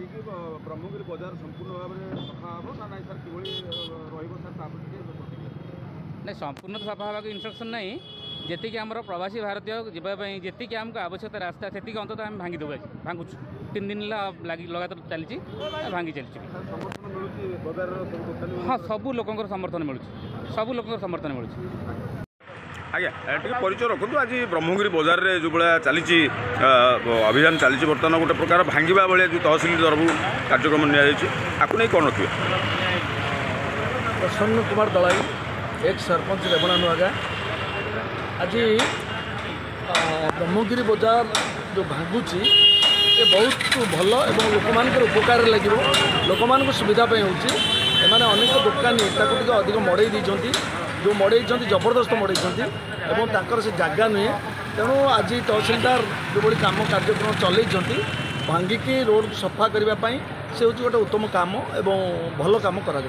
भांगिकी ब्रह्मगिरी बजार संपूर्ण भाव में सफा हम ना ना सर कि नहीं संपूर्ण सफा हाँ इनस्ट्रक्शन नहीं जी आम प्रवासी भारतीय जावाई जी आमको आवश्यकता रास्ता से अंत आम भांगी देव भांगुचु 3 दिन लगातार चली भांगी चलती हाँ सबू लोक समर्थन मिलूँ सबू लोक समर्थन मिलूँ। आज्ञा टे परिचय रखु आज ब्रह्मगिरी बजार रे जो भाया चली अभियान चली बर्तमान गोटे प्रकार भांगा भाया जो तहसिल तरफ कार्यक्रम नहीं कौन रखिए। प्रसन्न कुमार दलाई एक सरपंच रेवणा नुआगा आज ब्रह्मगिरी बजार जो भांगुची ये बहुत भल एवं लोक मान उपकार लगे लोक मान सुविधापी होने अनेक दुकानी अधिक मड़े जो मड़े जबरदस्त मड़े से जगह नुहे तेणु आज तहसिलदार जो भाई कम कार्यक्रम चलती भांगिकी रोड सफा करने से हूँ गोटे उत्तम काम एवं भल कम करा।